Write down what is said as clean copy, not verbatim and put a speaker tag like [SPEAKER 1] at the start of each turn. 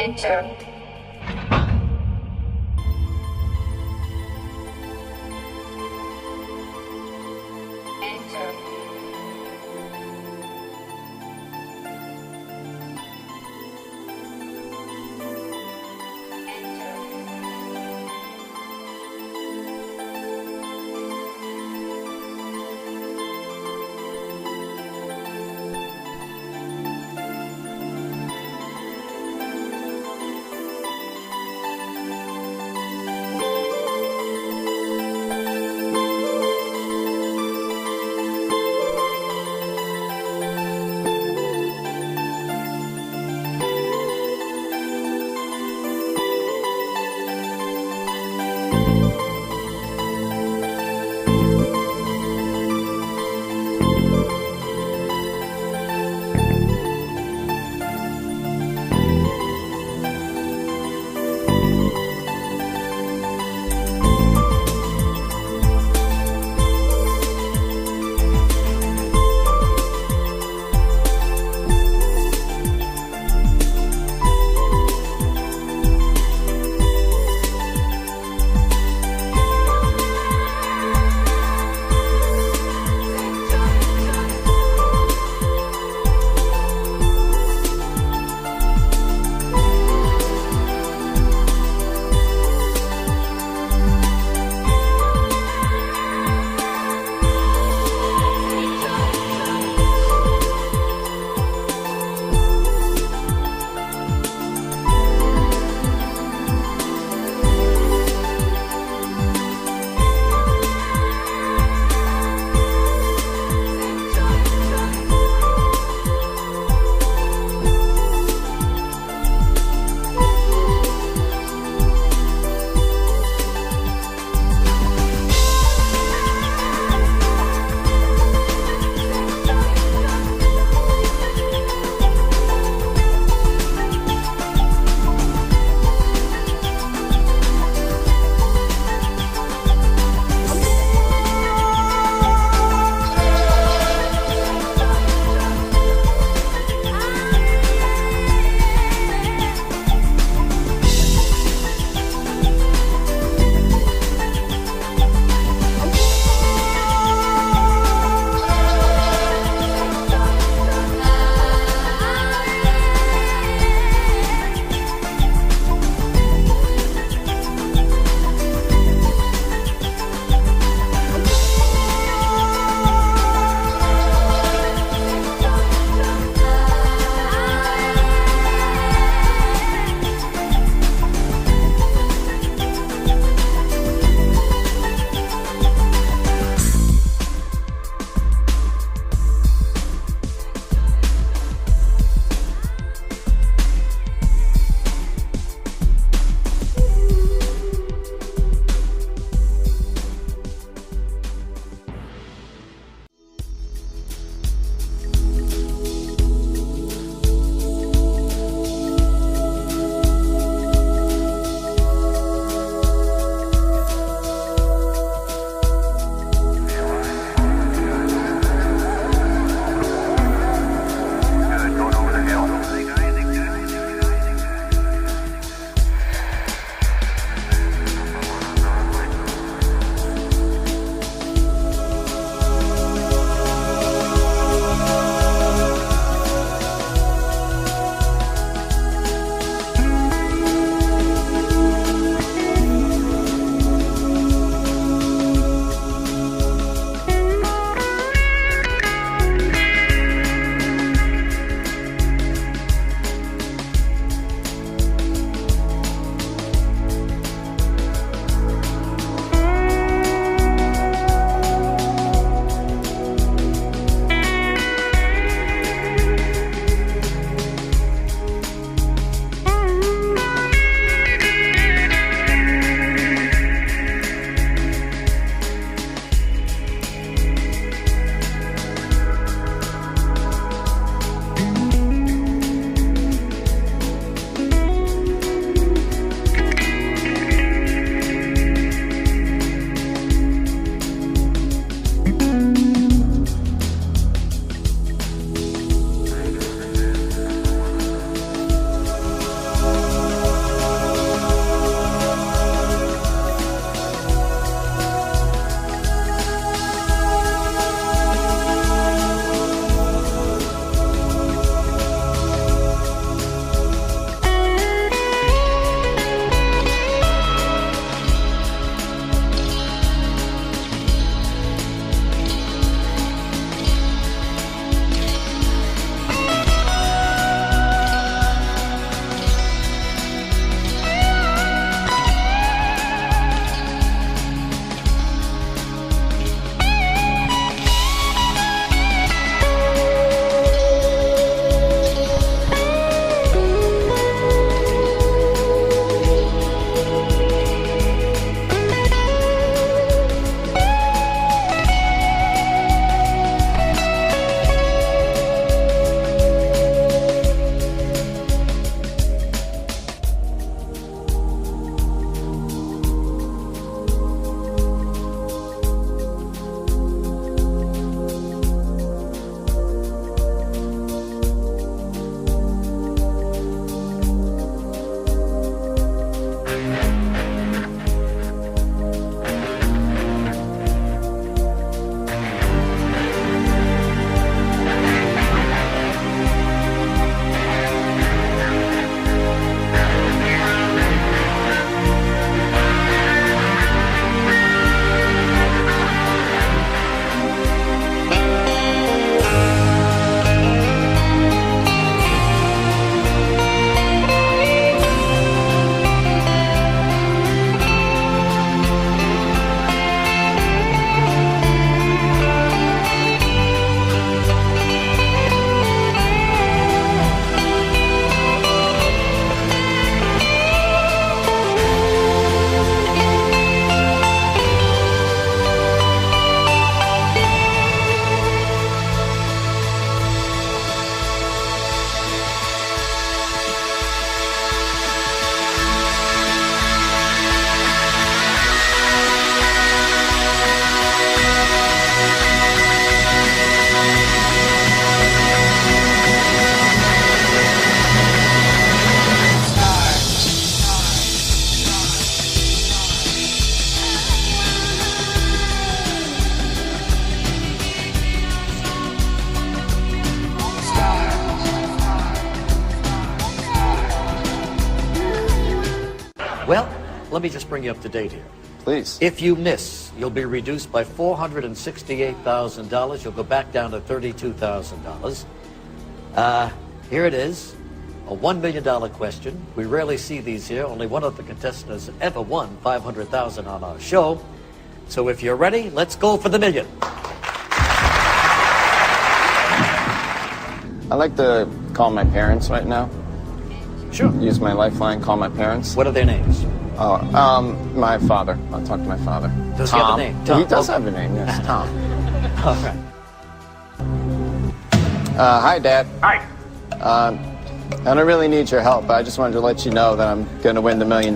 [SPEAKER 1] Enter. Well, let me just bring you up to date here.
[SPEAKER 2] Please.
[SPEAKER 1] If you miss, you'll be reduced by $468,000. You'll go back down to $32,000. Here it is, a $1 million question. We rarely see these here. Only one of the contestants has ever won $500,000 on our show. So if you're ready, let's go for the million.
[SPEAKER 2] I'd like to call my parents right now.
[SPEAKER 1] Sure.
[SPEAKER 2] Use my lifeline, call my parents.
[SPEAKER 1] What are their names?
[SPEAKER 2] Oh, my father. I'll talk to my father.
[SPEAKER 1] Does he have a name? Tom.
[SPEAKER 2] He does have a name, yes, Tom.
[SPEAKER 1] All right.
[SPEAKER 2] Hi, Dad.
[SPEAKER 3] Hi.
[SPEAKER 2] I don't really need your help. I just wanted to let you know that I'm going to win the $1 million.